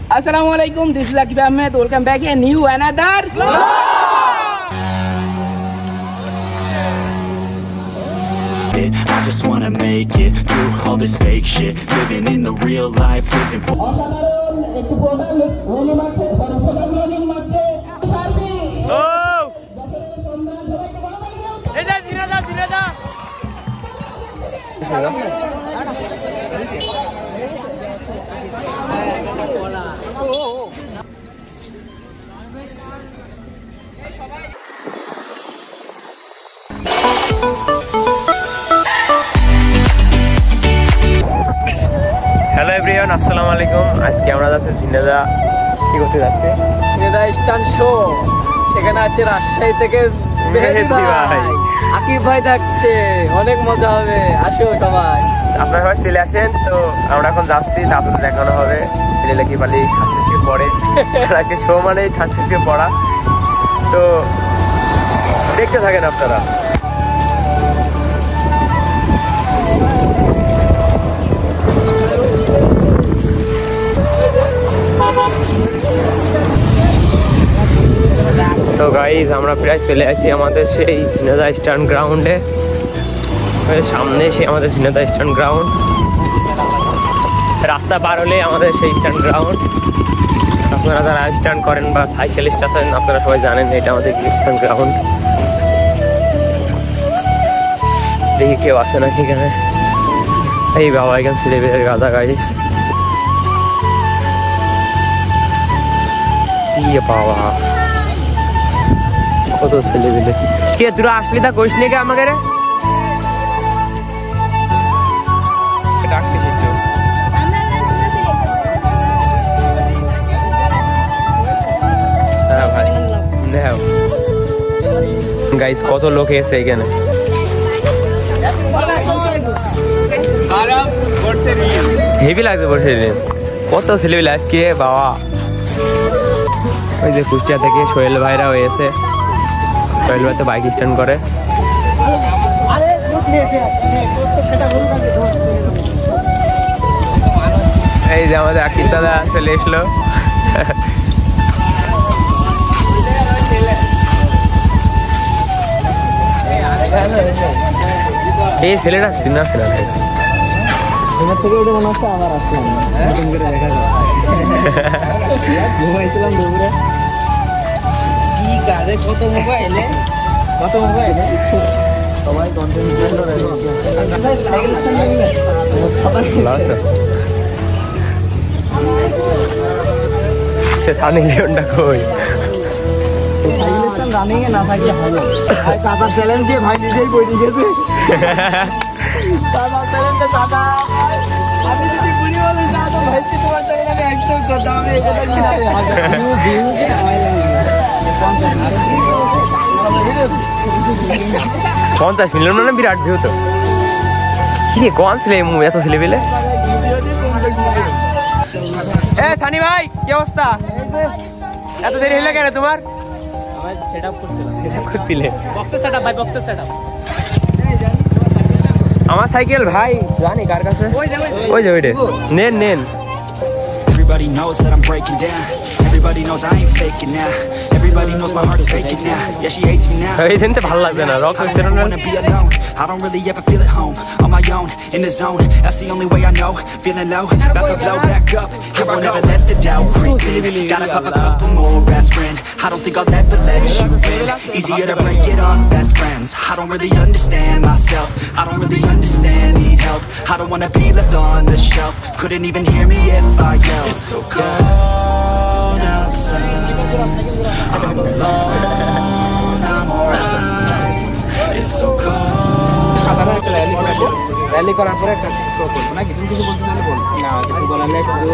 Assalamualaikum, this is Akib Ahmed. Welcome back in new another vlog. I just wanna make it through all this fake shit, living in the real life, living for hello everyone, আসসালামু আলাইকুম। আজকে আমরা যাচ্ছি ঝিনেদা। কি করতে যাচ্ছি? ঝিনেদা স্টান show. সেখানে আছে রাজশাহী থেকে আকিব ভাই থাকছে, অনেক মজা হবে, আসো সবাই। আপনারা সবাই চলে আসেন। তো আমরা এখন যাচ্ছি, আপনাদের দেখানো হবে ছেলে কি পালি ঠাসকে পড়ে। আজকে শো মানে ঠাসকে পড়া, তো দেখতে থাকেন আপনারা। তো গাইজ আমরা প্রায় চলে আসছি আমাদের সেই ঝিনেদা স্ট্যান্ড গ্রাউন্ডে। সামনে সেই আমাদের ঝিনেদা স্ট্যান্ড গ্রাউন্ড, রাস্তা পার হলে আমাদের সেই স্ট্যান্ড গ্রাউন্ড। আপনারা যারা স্ট্যান্ড করেন বা সাইকেলিস্ট আছেন আপনারা সবাই জানেন এটা আমাদের স্ট্যান্ড গ্রাউন্ড। দেখি কেউ আসে নাকি এখানে। এই বাবা এখানে ছেলেবেলের গাদা গাইজ, বাবা কত ছেলে পেলে। কে তোরা আসলি তা কইস নাকি আমাকে রে? গাইস কত লোক এসে এখানে। হেভি লাগছে বসে কত ছেলে পেলে আজকে বাবা। ওই যে কুষ্টিয়া থেকে সোহেল ভাইরা হয়েছে, সোহেল ভাই তো বাইক স্ট্যান্ড করে। এই যে আমাদের আকিব দাদা চলে এসলো। এই ছেলেটা চিনা ছিল থেকে ওটা মনে হচ্ছে আবার আসলাম নতুন করে দেখা যায়। ঘুমাইছিলাম দুপুরে কি কাজে কত মোবাইলে সবাই কন্টেন্ট ক্রিয়েটর সে সানি লিওনটা কই রানিং এ না থাকলে ভালো। ভাই সাদা চ্যালেঞ্জ দিয়ে ভাই নিজেই বই দিয়েছে। সাদা চ্যালেঞ্জে সাদা আমি যদি বলি বলি সাদা ভাই কি তোমার চ্যালেঞ্জ আমি অ্যাকসেপ্ট করতাম। আমি এটা কি ভিউ কে হয় 50 মিলিয়ন মানে বিরাট ভিউ। তো কি রে কোন ছেলে এত ছেলে পেলে? এ সানি ভাই কি অবস্থা? এত দেরি হলো কেন তোমার? আমার সাইকেল ভাই জানি কার কাছে, ওই যে ওইটা নেন। Everybody knows that I'm breaking down. Everybody knows I ain't faking now. Everybody knows my heart's faking now. Yeah, she hates me now. এই দিনতে ভালো লাগবে না rock I don't wanna be alone. I don't really ever feel at home. On my own, in the zone. That's the only way I know. Feeling low, about to blow back up. I won't ever let the doubt creep in. Gotta pop a couple more aspirin. I don't think I'll ever let you in. Easier to break it off best friends. I don't really understand myself. I don't really understand, need help. I don't wanna be left on the shelf. Couldn't even hear me if I yelled. It's so cold outside. I'm alone, I'm alright. It's so cold. Rally করার পরে একটা show করবো নাকি? তুমি কিছু বলতে চাইলে বল। না কিছু বলার নেই, শুধু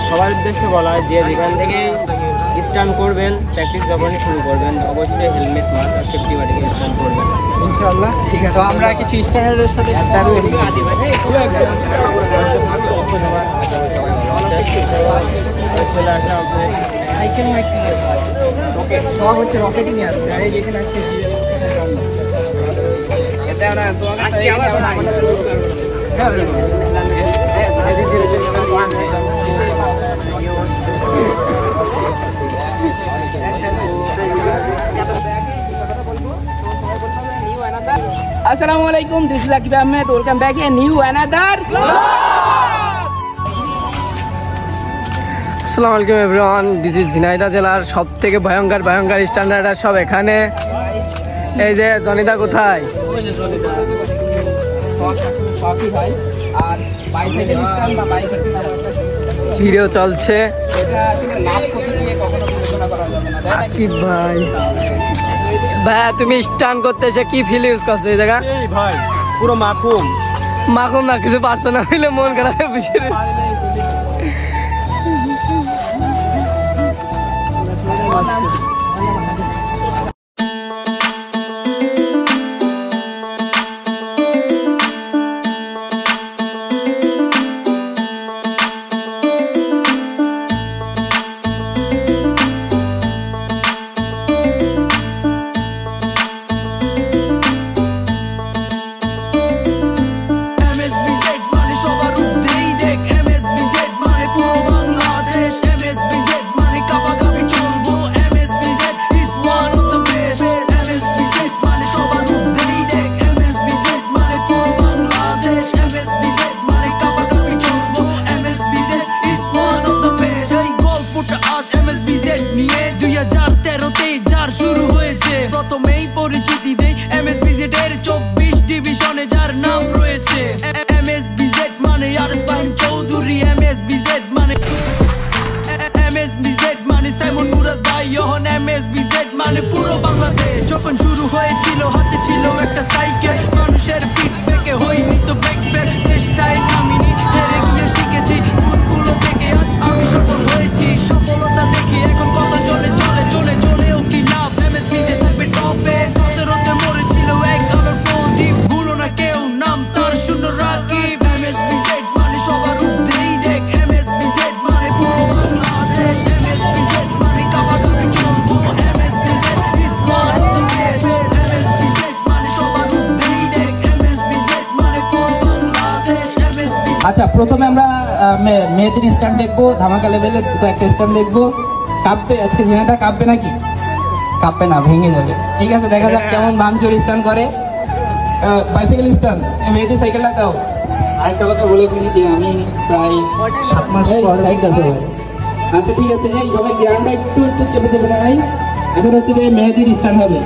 সবার উদ্দেশ্যে বলা যে যেখান থেকে স্টান্ট করবেন প্র্যাকটিস যখনই শুরু করবেন অবশ্যই হেলমেট মাস্ক আর সেফটি গার্ডে স্টান্ট করবেন ইনশাআল্লাহ। ঠিক আছে, তো আমরা কিছু স্টান্টের সাথে চলে আসা আপনার সাইকেল সব হচ্ছে রকেটই নিয়ে আসছে। আর এই যেখানে আসছে এটা আসসালামু আলাইকুম, this is Akib Ahmed, welcome back a new another আসসালামু আলাইকুম এভরিওয়ান, দিস ইজ ঝিনাইদহ জেলার সব থেকে ভয়ঙ্কর স্ট্যান্ডার্ড সব এখানে। এই যে জনিদা কোথায়? ভিডিও চলছে। আকিব ভাই, ভাইয়া তুমি স্টান করতে এসে কি ফিল ইউজ করছো এই জায়গা? ভাই পুরো মাখুম না, কিছু পারছো না হইলে মন খারাপ বসে। পুরো বাংলাদেশ যখন শুরু হয়েছিল হাতে ছিল একটা সাইকেল, মানুষের ফিডব্যাকে হইনি তো ব্রেক ফেল, চেষ্টায় থামিনি, হেরে গিয়ে শিখেছি ভুলগুলো থেকে আজ আমি সফল হয়েছি। সফলতা দেখি এখন কত চলেও কি লাভ, এমএসবিজেড থাকবে টপে, 17তে মরেছিল এক আলোর প্রদীপ, ভুলো না কেউ নাম তার শূন্য রাকিব। এমএসবিজেড মানে সবার ঊর্ধ্বেই দেখ, এমএসবিজেড মানে পুরো বাংলাদেশ, এমএসবিজেড মানে কাবাকাবি চলবো, আচ্ছা, প্রথমে আমরা মেয়েদের স্ট্যান্ড দেখবো, ধামাকা লেভেলের কয়েকটা স্ট্যান্ড দেখবো। কাঁপবে আজকে ঝিনাইদহ, কাঁপবে নাকি? কাঁপবে না, ভেঙে যাবে। ঠিক আছে, দেখা যাক কেমন ভাঙচুর স্ট্যান্ড করে। বাইসাইকেল স্ট্যান্ড, মেয়েদের সাইকেলটা দাও। আরেকটা কথা বলে ফেলি যে আমি প্রায় 7 মাস পর আচ্ছা ঠিক আছে, এই সবাই গ্রাউন্ডটা একটু চেপে লাগাই। এখন হচ্ছে যে মেহেদির স্ট্যান্ড হবে।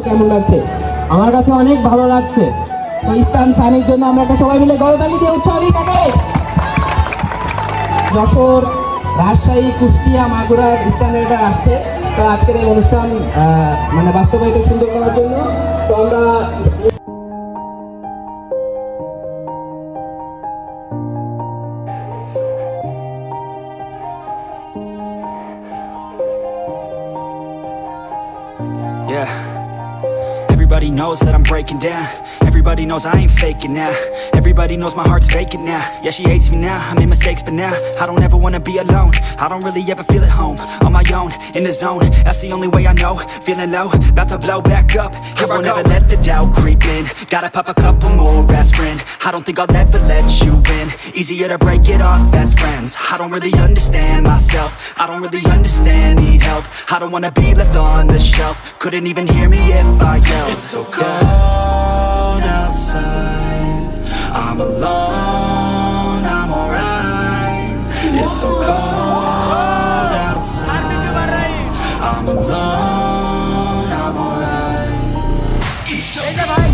কেমন লাগছে? আমার কাছে অনেক ভালো লাগছে। তো স্থান সানির জন্য আমরা একটা সবাই মিলে গড়তালি দিয়ে উৎসাহ দিই তাকে। যশোর, রাজশাহী, কুষ্টিয়া, মাগুরার স্থানেরা আসছে। তো আজকের এই অনুষ্ঠান মানে বাস্তবায়িত সুন্দর করার জন্য তো আমরা Everybody knows that I'm breaking down. Everybody knows I ain't faking now. Everybody knows my heart's vacant now. Yeah, she hates me now, I made mistakes but now I don't ever wanna be alone. I don't really ever feel at home. On my own, in the zone, that's the only way I know. Feeling low, about to blow back up. Here I won't ever let the doubt creep in. Gotta pop a couple more aspirin. I don't think I'll ever let you in. Easier to break it off best friends. I don't really understand myself, I don't really understand, need help. I don't wanna be left on the shelf. Couldn't even hear me if I yelled. It's so cold outside, I'm alone, I'm alright. It's so cold outside, I'm alone, I'm alright. It's so cold.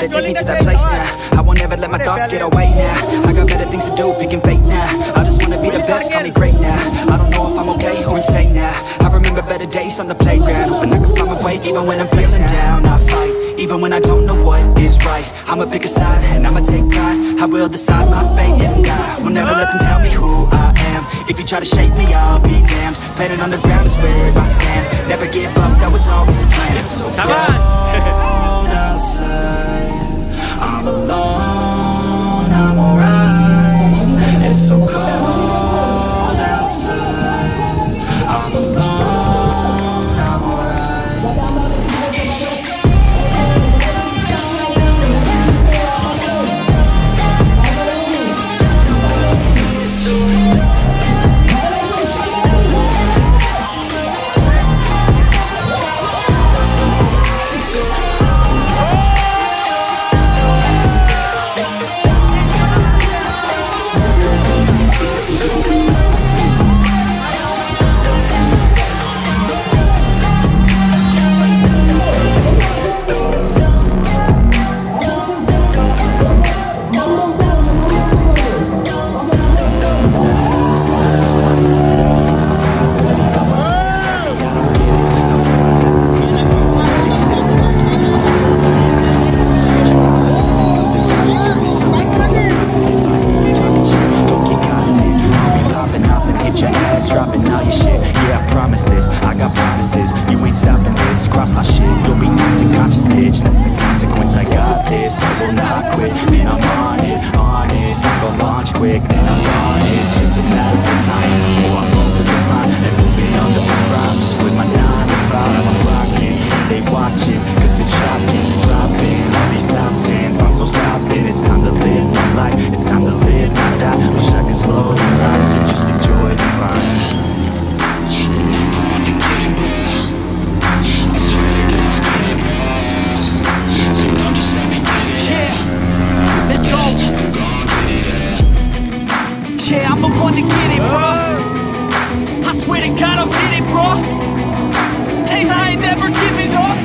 gotta take me to that place now. I won't ever let my thoughts get away now. I got better things to do, picking fate now. I just wanna be the best, call me great now. I don't know if I'm okay or insane now. I remember better days on the playground, hoping I can find my way even when I'm feeling down. I fight, even when I don't know what is right. I'ma pick a side and I'ma take pride. I will decide my fate and I will never let them tell me who I am. If you try to shake me, I'll be damned. Planet on the ground is where I stand. Never give up, that was always the plan. It's so cold outside, I'm alone, I'm alright. It's so cold outside, I'm alone, I'm alright. Dropping all your shit, yeah, I promise this. I got promises, you ain't stopping this. Cross my shit, you'll be knocked unconscious, bitch. That's the consequence, I got this. I will not quit, man, I'm on it. Honest, I'm gon' launch quick, man, I'm on it. It's just a matter of time before I'm over the line and moving on to my prime. Just quit my 9 to 5, I'm rocking. They watching, cause it's shocking. Dropping all these top 10 songs, so stopping. It's time to live my life, it's time to live my die. Wish I could slow the time and just enjoy the climb. Let's go. Yeah, I'm the one to get it, bro. I swear to God I'll get it, bro. Hey, I ain't never giving up.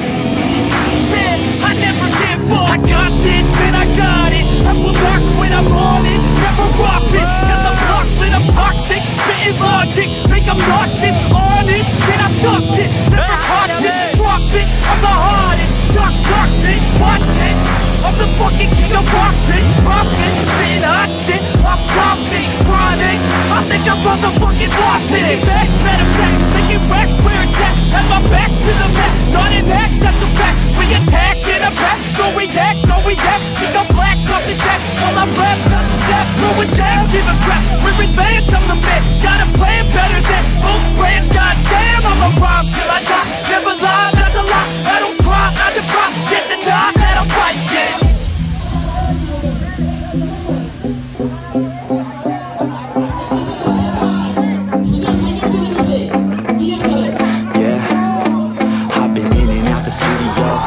Yeah, I never give up. I got this, man, I got it. I will not quit, I'm on it. Never rock it. Got the block lit, I'm toxic. Spitting logic, make them nauseous. Honest, can I stop this? Never cautious, drop it. I'm the hardest. Dark, bitch, watch it. I'm the fucking king of rock, bitch. Profit, spitting hot shit. I'm topic, chronic. I think I'm motherfucking lost it. Taking back, matter of fact, making racks where it's at. Have my back to the mat, not an act, that's a fact. We attack in a back, don't react, no react. Think I'm black, off his ass. All I rap, not to step, no a jab, give a crap. We're advanced, I'm the man. Got a plan better than most brands. Goddamn, I'm a rhyme till I die. Never lie, that's a lie. I don't try, I defy. Get to die, that I'm right, yeah.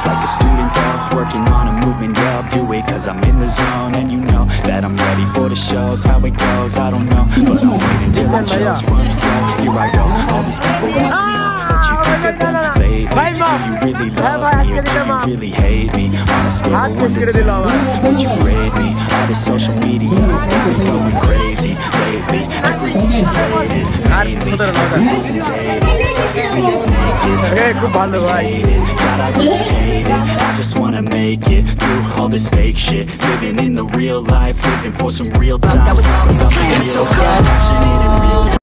Like a student though, working on a movement, yeah, I'll do it cause I'm in the zone. And you know that I'm ready for the shows. How it goes, I don't know, but I'm waiting till I'm chose. Run, go, here I go. All these people want to know what you think of them lately. Do you really love me or do you really hate me? On a scale of 1 to 10, would you grade me? All this social media has got me going crazy lately. Everyone's inflated, mainly everyone's invaded. See us naked, God, I really hate it. I just wanna make it through all this fake shit. Living in the real life, living for some real time. It's so passionate and real.